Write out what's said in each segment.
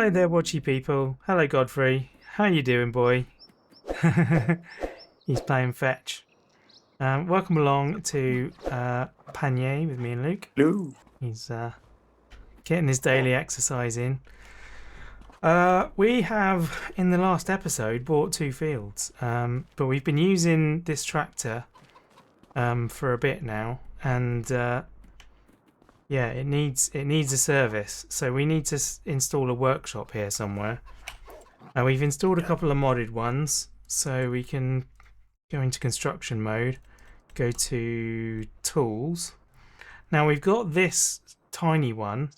Hi there, watchy people. Hello, Godfrey. How you doing, boy? He's playing fetch. Welcome along to Pallegney with me and Luke. Hello. He's getting his daily exercise in. We have, in the last episode, bought 2 fields, but we've been using this tractor for a bit now, and yeah, it needs a service. So we need to install a workshop here somewhere. We've installed a couple of modded ones, so we can go into construction mode, go to tools. Now we've got this tiny one,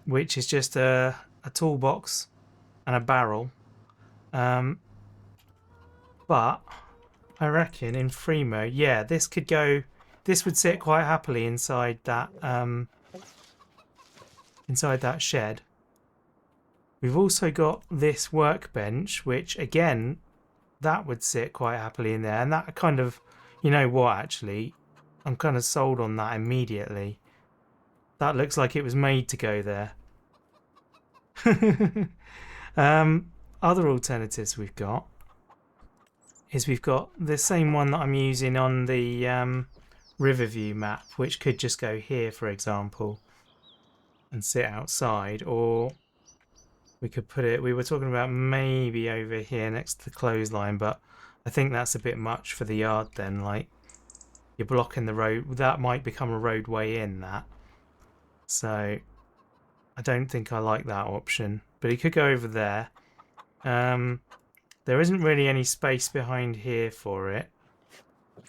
which is just a toolbox and a barrel. But I reckon in free mode, yeah, this could go. This would sit quite happily inside that shed. We've also got this workbench, which again, that would sit quite happily in there. And that kind of, you know what, actually, I'm kind of sold on that immediately. That looks like it was made to go there. Other alternatives we've got is we've got the same one that I'm using on the Riverview map, which could just go here, for example, and sit outside, or we could put it, we were talking about maybe over here next to the clothesline, but I think that's a bit much for the yard then. Like, you're blocking the road. That might become a roadway in that. So I don't think I like that option. But it could go over there. There isn't really any space behind here for it.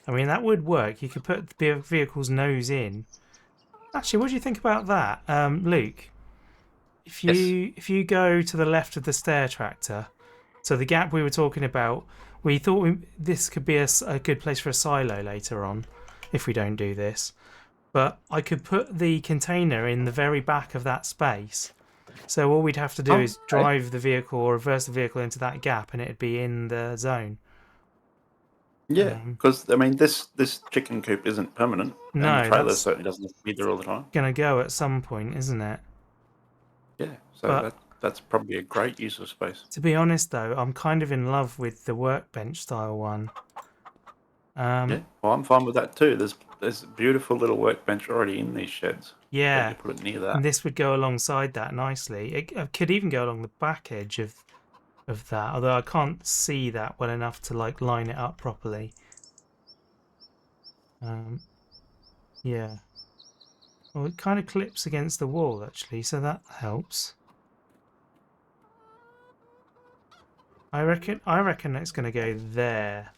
I mean, that would work. You could put the vehicle's nose in. Actually, what do you think about that, Luke? If you go to the left of the stair tractor, so the gap we were talking about, we thought this could be a good place for a silo later on, if we don't do this. But I could put the container in the very back of that space. So all we'd have to do is drive the vehicle or reverse the vehicle into that gap, and it'd be in the zone. Yeah, because I mean, this chicken coop isn't permanent, No, and the trailer certainly doesn't have to be there all the time. Gonna go at some point, isn't it? Yeah, so that's probably a great use of space. To be honest, though, I'm kind of in love with the workbench style one. Yeah, well, I'm fine with that too. There's a beautiful little workbench already in these sheds. Yeah, you put it near that. And this would go alongside that nicely. It could even go along the back edge of that, although I can't see that well enough to like line it up properly. Yeah. Well, it kind of clips against the wall actually, so that helps. I reckon it's going to go there.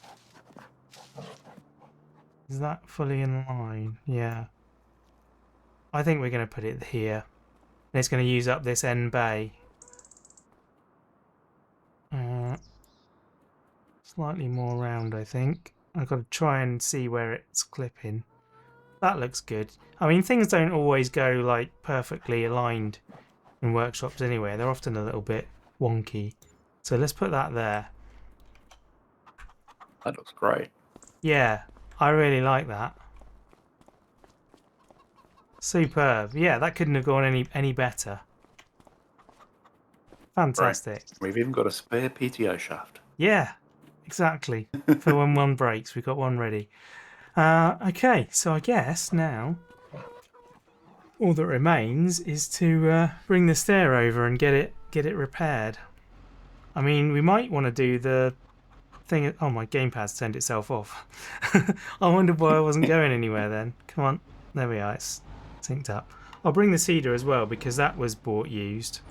Is that fully in line? Yeah. I think we're going to put it here. And it's going to use up this end bay. Slightly more round, I think. I've got to try and see where it's clipping. That looks good. I mean, things don't always go like perfectly aligned in workshops anyway. They're often a little bit wonky. So let's put that there. That looks great. Yeah, I really like that. Superb. Yeah, that couldn't have gone any better. Fantastic. Right. We've even got a spare PTO shaft. Yeah, exactly. For when one breaks, we've got one ready. Okay, so I guess now all that remains is to bring the stair over and get it repaired. I mean, we might want to do the thing. Oh, my gamepad's turned itself off. I wondered why I wasn't going anywhere then. Come on, there we are. It's synced up. I'll bring the cedar as well because that was bought used.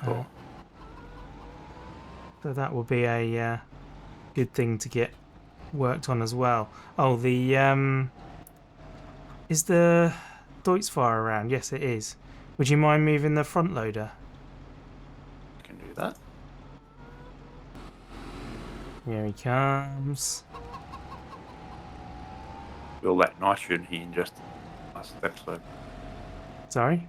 Cool. So that will be a good thing to get worked on as well. Oh, the is the Deutz-Fire around? Yes, it is. Would you mind moving the front loader? I can do that. Here he comes. All that nitrogen he ingested last episode. Sorry?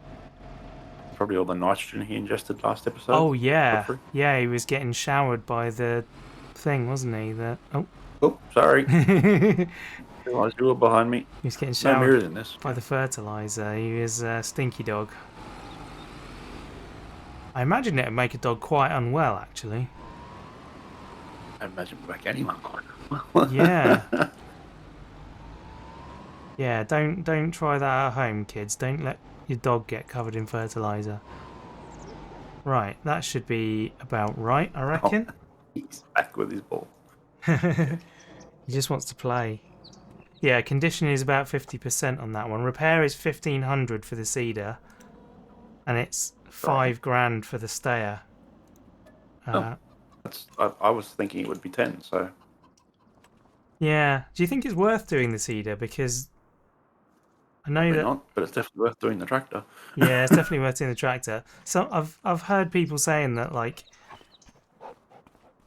Probably all the nitrogen he ingested last episode. Oh, yeah. Yeah, he was getting showered by the thing, wasn't he? Oh, sorry. Realised you were behind me. He was getting showered no mirrors in this. by the fertiliser. He was a stinky dog. I imagine it would make a dog quite unwell, actually. I imagine we make anyone. Yeah. Yeah, don't try that at home, kids. Don't let your dog get covered in fertilizer. Right, that should be about right, I reckon. He's back with his ball. He just wants to play. Yeah, condition is about 50% on that one. Repair is 1,500 for the cedar, and it's $5,000 for the stayer. I was thinking it would be 10. So Yeah. Do you think it's worth doing the cedar? Because I know probably that. not, but it's definitely worth doing the tractor. Yeah, it's definitely worth doing the tractor. So I've heard people saying that like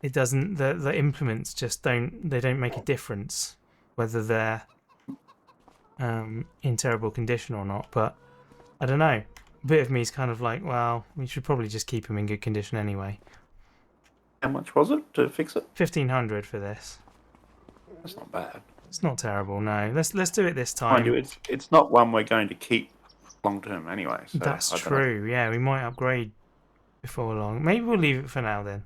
it doesn't the implements just don't make a difference whether they're in terrible condition or not. But I don't know. A bit of me is kind of like, well, we should probably just keep them in good condition anyway. How much was it to fix it? 1,500 for this. That's not bad. It's not terrible. No, let's do it this time. Mind you, it's not one we're going to keep long term anyway. So That's true. Yeah, we might upgrade before long. Maybe we'll leave it for now then.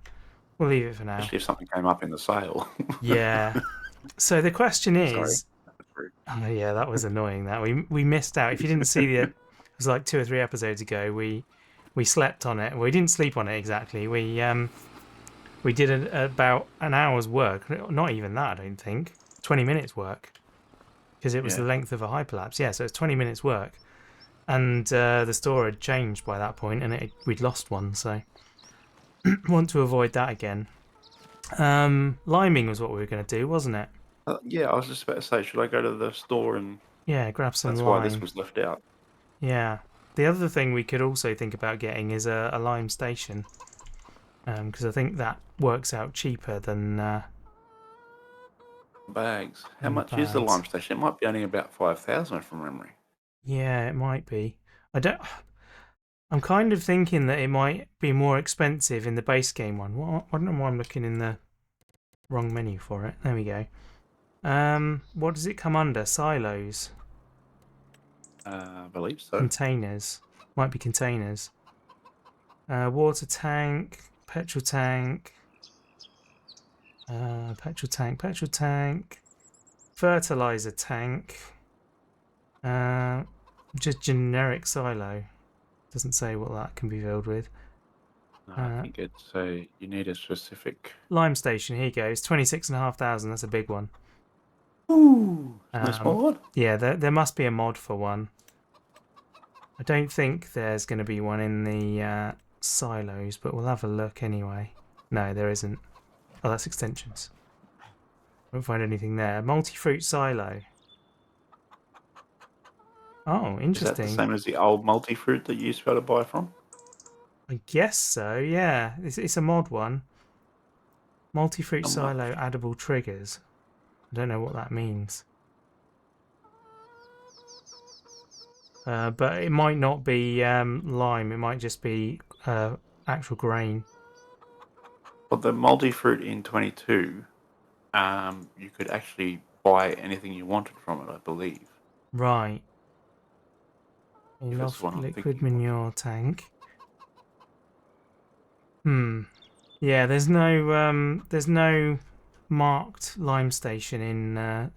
We'll leave it for now. Especially if something came up in the sale. Yeah. So the question is. Sorry. Oh, yeah, that was annoying. That we missed out. If you didn't see it was like 2 or 3 episodes ago. We slept on it. Well, we didn't sleep on it exactly. We did about an hour's work. Not even that, I don't think. 20 minutes work. Because it was the length of a hyperlapse. Yeah, so it's 20 minutes work. And the store had changed by that point, and we'd lost one, so want to avoid that again. Liming was what we were going to do, wasn't it? Yeah, I was just about to say, should I go to the store and grab some that's lime. why this was left out. Yeah. The other thing we could also think about getting is a lime station. Because I think that works out cheaper than bags. How much is the lime station? It might be only about 5,000 from memory. Yeah, it might be. I'm kind of thinking that it might be more expensive in the base game one. I don't know why I'm looking in the wrong menu for it. There we go. What does it come under? Silos. I believe so. Containers. Might be containers. Water tank. Petrol tank. Petrol tank. Fertilizer tank. Just generic silo. Doesn't say what that can be filled with. No, I think it's you need a specific lime station. Here goes 26,500. That's a big one. Ooh, no small one. Yeah, there must be a mod for one. I don't think there's going to be one in the silos, but we'll have a look anyway. No, there isn't. Oh, that's extensions. Won't find anything there. Multi-fruit silo. Oh, interesting. Is that the same as the old multi-fruit that you used to be able to buy from? I guess so, yeah. It's a mod one. Multi-fruit silo addable triggers. I don't know what that means. But it might not be lime. It might just be actual grain. Well, the multi-fruit in 22, you could actually buy anything you wanted from it, I believe. Right. Enough liquid manure tank. Yeah, there's no marked lime station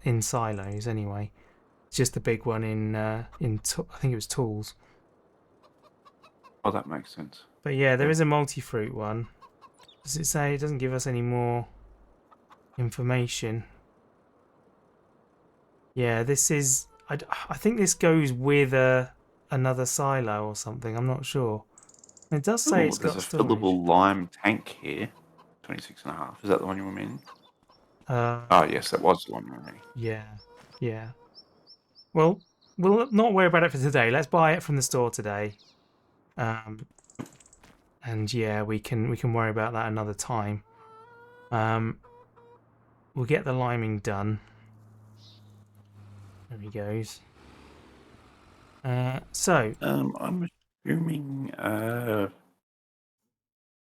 in silos anyway. It's just the big one in I think it was tools. Oh, that makes sense. But yeah, there is a multi-fruit one. Does it say? It doesn't give us any more information. Yeah, this is. I think this goes with another silo or something. I'm not sure. It does say it's got there's a storage. fillable lime tank here. 26.5. Is that the one you were meaning? Oh yes, that was the one you were meaning. Yeah. Well, we'll not worry about it for today. Let's buy it from the store today. And yeah, we can worry about that another time. We'll get the liming done. There he goes. So I'm assuming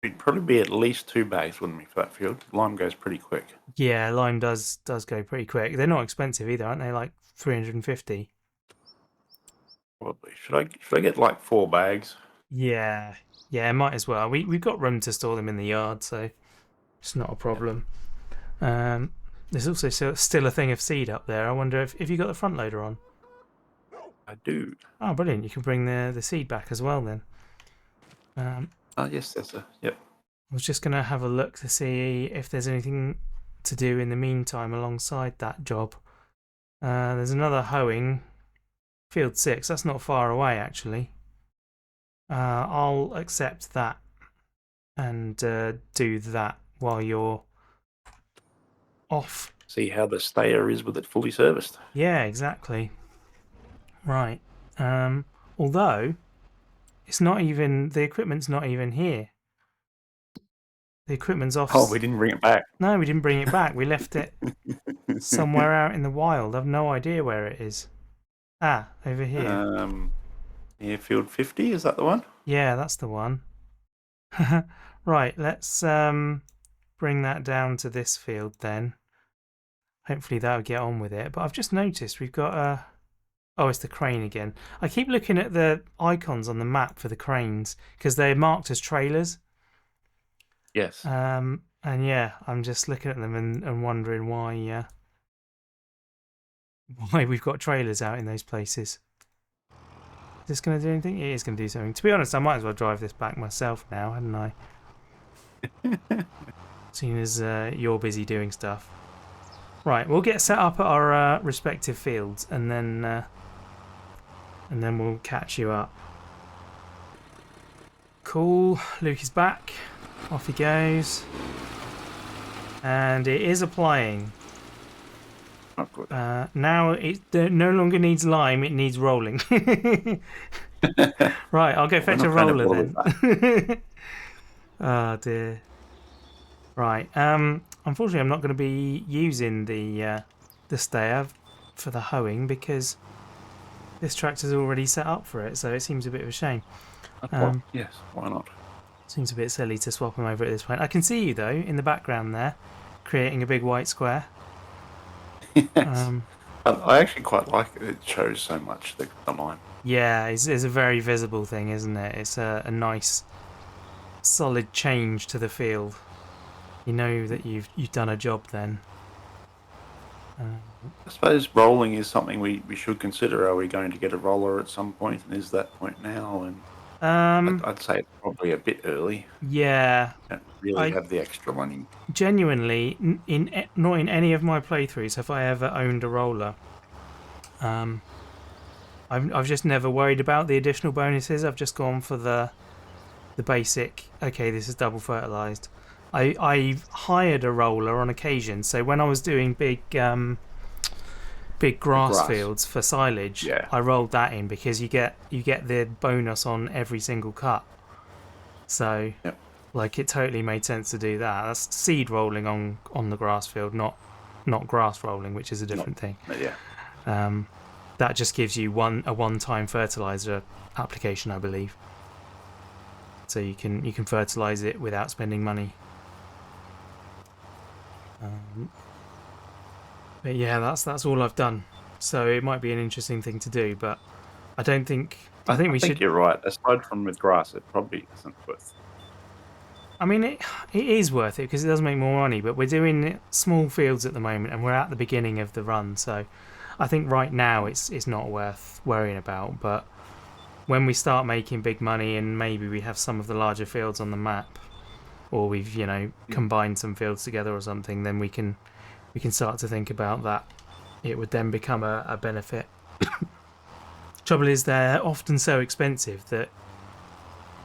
it'd probably be at least 2 bags, wouldn't we, for that field? Lime goes pretty quick. Yeah, lime does go pretty quick. They're not expensive either, aren't they? Like 350. Probably. Should I get like 4 bags? Yeah, yeah, might as well. We've got room to store them in the yard, so it's not a Yep. problem. There's also still a thing of seed up there. I wonder if you got the front loader on. I do. Oh, brilliant! You can bring the seed back as well then. Yes, that's a yep. I was just gonna have a look to see if there's anything to do in the meantime alongside that job. There's another hoeing, field 6. That's not far away actually. I'll accept that and do that while you're off. See how the stayer is with it fully serviced. Yeah, exactly. Right. Although it's not even the equipment's not even here. The equipment's off. Oh, we didn't bring it back. No, we didn't bring it back. We left it somewhere out in the wild. I've no idea where it is. Ah, over here. Near field 50, is that the one? Yeah, that's the one. Right, let's bring that down to this field then. Hopefully that'll get on with it. But I've just noticed we've got a... Oh, it's the crane again. I keep looking at the icons on the map for the cranes because they're marked as trailers. Yes. And yeah, I'm just looking at them and wondering why we've got trailers out in those places. Is this going to do anything? It is going to do something. To be honest, I might as well drive this back myself now, hadn't I? Seeing as you're busy doing stuff. Right, we'll get set up at our respective fields, and then we'll catch you up. Cool. Luke is back. Off he goes. And it is applying. Oh, good. Now it no longer needs lime, it needs rolling. Right, I'll go fetch a roller then. Oh dear. Right, unfortunately I'm not going to be using the stayer for the hoeing because this tractor's already set up for it, so it seems a bit of a shame. Yes, why not? Seems a bit silly to swap them over at this point. I can see you though in the background there, creating a big white square. Yes. I actually quite like it. It shows so much the line. Yeah, it's a very visible thing, isn't it? It's a nice, solid change to the field. You know that you've done a job then. I suppose rolling is something we should consider. Are we going to get a roller at some point, and is that point now? And I'd say it's probably a bit early. Yeah. Don't really have the extra money. Genuinely, not in any of my playthroughs have I ever owned a roller. I've just never worried about the additional bonuses. I've just gone for the basic. Okay, this is double fertilized. I hired a roller on occasion. So when I was doing big grass fields for silage, yeah. I rolled that in because you get the bonus on every single cut. So yep. Like it totally made sense to do that. That's seed rolling on the grass field, not grass rolling, which is a different thing. Yeah. That just gives you a one-time fertilizer application, I believe. So you can fertilize it without spending money. But yeah, that's all I've done. So it might be an interesting thing to do, but I don't think. I think we should. You're right. Aside from with grass, it probably isn't worth. I mean, it is worth it because it does make more money. But we're doing small fields at the moment, and we're at the beginning of the run. So I think right now it's not worth worrying about. But when we start making big money, and maybe we have some of the larger fields on the map, or we've combined some fields together or something, then we can start to think about that. It would then become a benefit. Trouble is, they're often so expensive that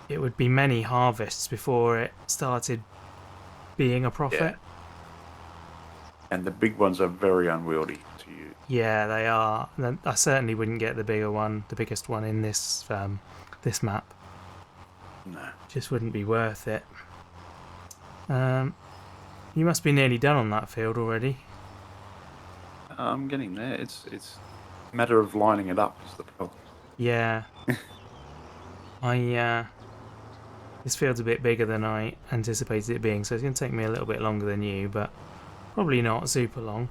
it would be many harvests before it started being a profit. Yeah. And the big ones are very unwieldy to use. Yeah, they are. I certainly wouldn't get the biggest one in this this map. No. Just wouldn't be worth it. You must be nearly done on that field already. I'm getting there. It's a matter of lining it up is the problem. Yeah. This field's a bit bigger than I anticipated it being, so it's going to take me a little bit longer than you, but probably not super long.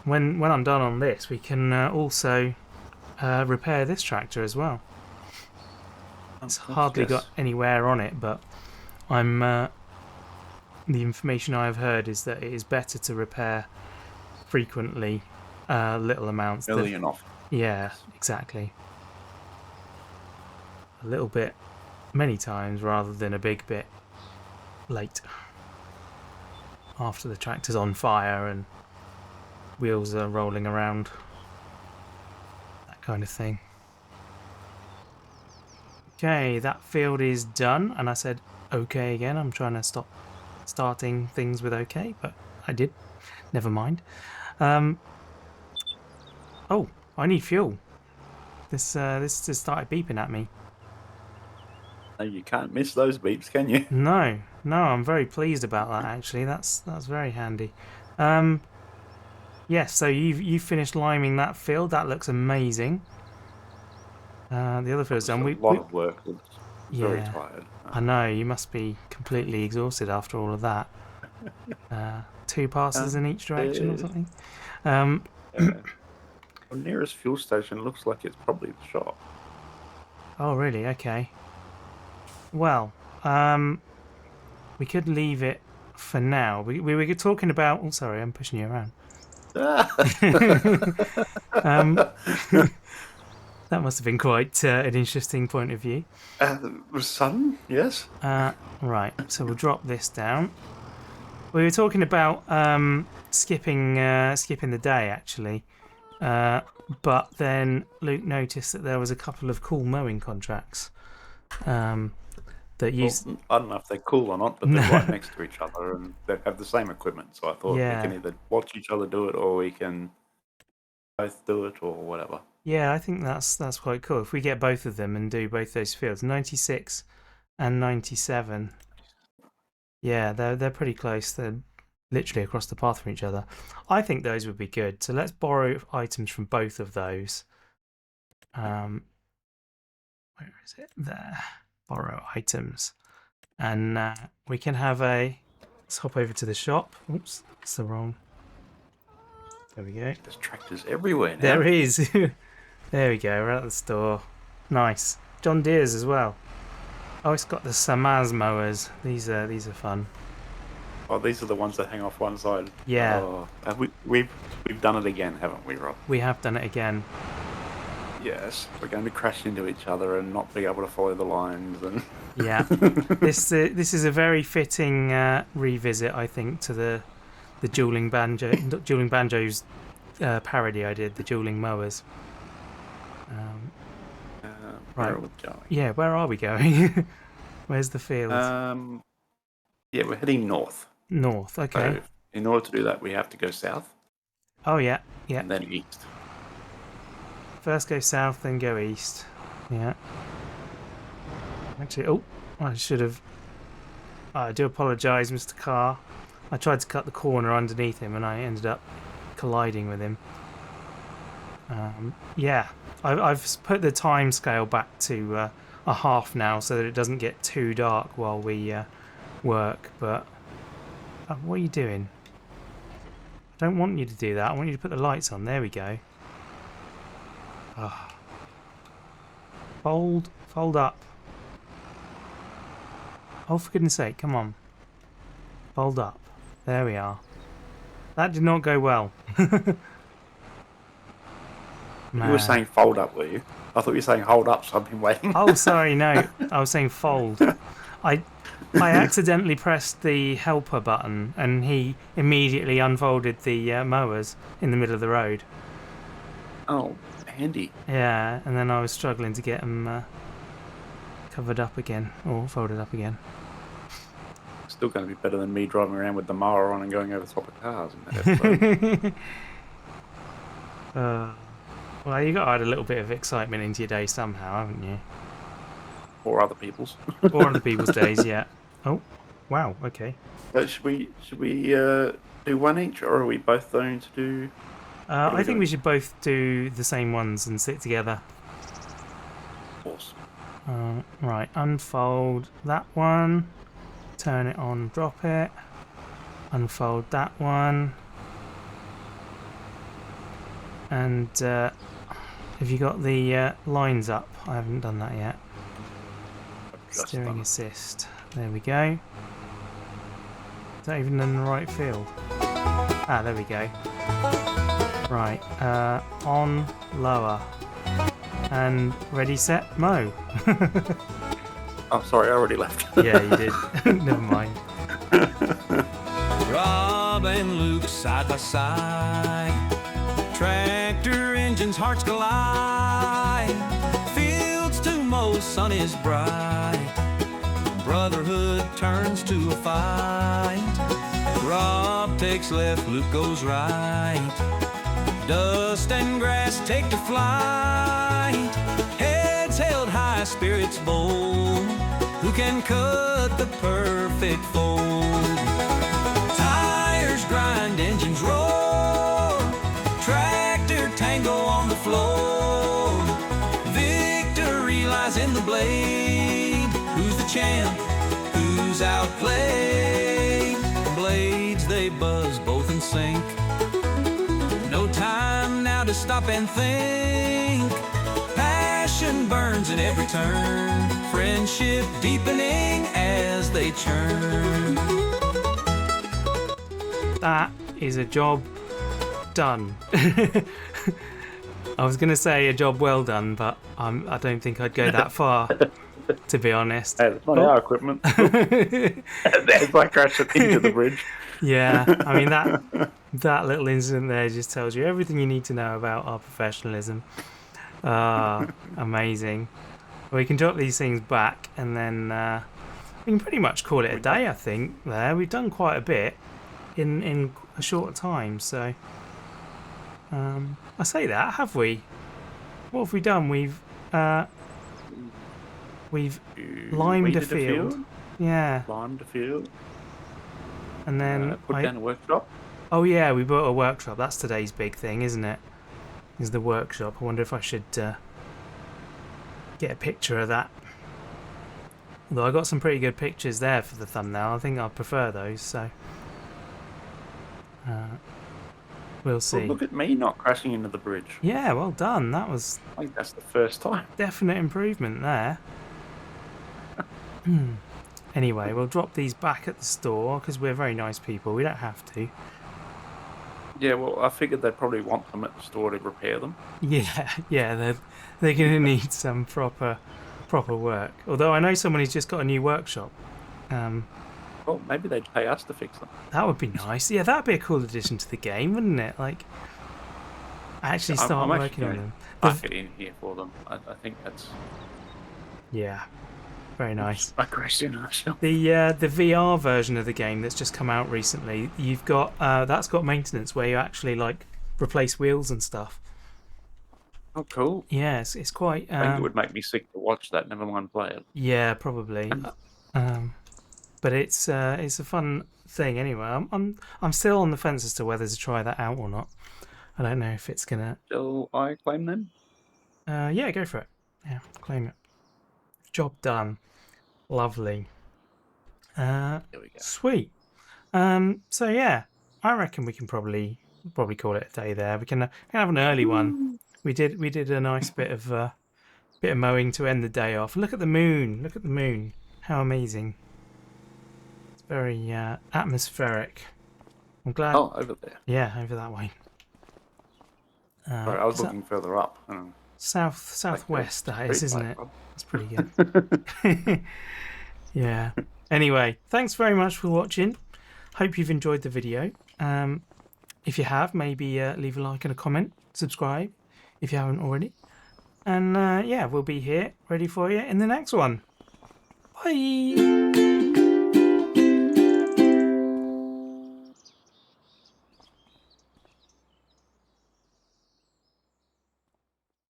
When I'm done on this, we can also repair this tractor as well. It's gosh, hardly yes. got any wear on it, but I'm the information I have heard is that it is better to repair frequently, little amounts. Early and often. Yeah, Yes. exactly. A little bit, many times, rather than a big bit late. After the tractor's on fire and wheels are rolling around. That kind of thing. Okay, that field is done, and I said okay again. I'm trying to stop starting things with okay, but I did. Never mind. Oh, I need fuel. This just started beeping at me. No, you can't miss those beeps, can you? No, I'm very pleased about that actually. That's very handy. Yes, so you've finished liming that field. That looks amazing. The other field's done. A lot of work. I was very Yeah, tired. I know you must be completely exhausted after all of that. 2 passes in each direction or something. The nearest fuel station looks like it's probably the shop. Oh, really? Okay. Well, we could leave it for now. We were talking about. Oh, sorry, I'm pushing you around. That must have been quite an interesting point of view. Sudden, yes. Right, so we'll drop this down. We were talking about skipping the day actually, but then Luke noticed that there was a couple of cool mowing contracts that used. Well, I don't know if they're cool or not, but they're right next to each other and they have the same equipment. So I thought we can either watch each other do it or we can both do it or whatever. Yeah, I think that's quite cool. If we get both of them and do both those fields, 96 and 97. Yeah, they're pretty close. They're literally across the path from each other. I think those would be good. So let's borrow items from both of those. Where is it? There. Borrow items. And we can have a... Let's hop over to the shop. Oops, that's the wrong... There we go. There's tractors everywhere now. There is. There we go, we're at the store. Nice. John Deere's as well. Oh, it's got the Samaz mowers. These are fun. Oh, these are the ones that hang off one side. Yeah. Oh, we've done it again, haven't we, Rob? We have done it again. Yes, we're going to crash into each other and not be able to follow the lines. And yeah, this is a very fitting revisit, I think, to the dueling banjos parody I did, the dueling mowers. where are we going? Yeah, where are we going? Where's the field? Yeah, we're heading north. North, okay. So in order to do that, we have to go south. Oh yeah. And then east. First go south, then go east. Yeah. Actually, I should have. I do apologise, Mr. Carr. I tried to cut the corner underneath him, and I ended up colliding with him. Yeah, I've put the time scale back to a half now, so that it doesn't get too dark while we work. But what are you doing? I don't want you to do that. I want you to put the lights on. There we go. Oh. Fold up. Oh, for goodness sake, come on. Fold up. There we are. That did not go well. You were saying fold up, were you? I thought you were saying hold up, so I've been waiting. Oh, sorry, no. I was saying fold. I accidentally pressed the helper button and he immediately unfolded the mowers in the middle of the road. Oh, handy. Yeah, and then I was struggling to get them covered up again, or folded up again. Still going to be better than me driving around with the mower on and going over the top of cars in that episode. Well, you got to add a little bit of excitement into your day somehow, haven't you? Or other people's. Or other people's days, yeah. Oh, wow, okay. Should we do one each, or are we both going to do... I think we should both do the same ones and sit together. Awesome. Right, unfold that one. Turn it on, drop it. Unfold that one. And have you got the lines up? I haven't done that yet. Steering assist. There we go. Is that even in the right field? Ah, there we go. Right, on, lower. And ready, set, mow. Oh, sorry, I already left. Yeah, you did. Never mind. Rob and Luke side by side. Tractor engines, hearts collide. Fields to mow, sun is bright. Brotherhood turns to a fight. Rob takes left, Luke goes right. Dust and grass take to flight. Heads held high, spirits bold. Who can cut the perfect fold? Tires grind, engines roar. Tractor tango on the floor. Victory lies in the blade. Who's the champ? Who's outplayed? Blades they buzz, both in sync. No time now to stop and think. Passion burns in every turn. Friendship deepening as they churn. That is a job done. I was going to say a job well done, but I don't think I'd go that far, to be honest. Hey, that's not our equipment. There's like crashing into the bridge. Yeah, I mean that little incident there just tells you everything you need to know about our professionalism. Amazing. We can drop these things back and then we can pretty much call it a day, I think. We've done quite a bit in a short time, so I say that, have we? What have we done? We've limed a field. Yeah. Limed a field. And then put down a workshop. Oh yeah, we built a workshop. That's today's big thing, isn't it? Is the workshop. I wonder if I should get a picture of that. Although I got some pretty good pictures there for the thumbnail. I think I'd prefer those, so we'll see. Well, look at me not crashing into the bridge. Yeah, well done. That was I think that's the first time. definite improvement there. Anyway, we'll drop these back at the store because we're very nice people. We don't have to. Yeah, well, I figured they'd probably want them at the store to repair them. Yeah, they're going to need some proper work. Although I know someone who's just got a new workshop. Well, maybe they'd pay us to fix them. That would be nice. Yeah, that'd be a cool addition to the game, wouldn't it? Like, actually start I'm working on them. Back it in here for them. I think that's... Yeah, very nice. I crashed in ourselves. The VR version of the game that's just come out recently, you've got that's got maintenance where you actually like replace wheels and stuff. Oh, cool. Yeah, it's quite. I think it would make me sick to watch that. Never mind play it. Yeah, probably. But it's a fun thing anyway. I'm still on the fence as to whether to try that out or not. I don't know if it's gonna. Shall I claim them? Yeah, go for it. Yeah, claim it. Job done. Lovely. There we go. Sweet. So yeah, I reckon we can probably call it a day there. We can have an early one. We did a nice bit of mowing to end the day off. Look at the moon. Look at the moon. How amazing. It's very atmospheric. I'm glad. Oh, over there. Yeah, over that way. Sorry, I was looking further up. Southwest, that is, isn't it? Rob. That's pretty good. Yeah. Anyway, thanks very much for watching. Hope you've enjoyed the video. If you have, maybe leave a like and a comment. Subscribe if you haven't already. And yeah, we'll be here ready for you in the next one. Bye.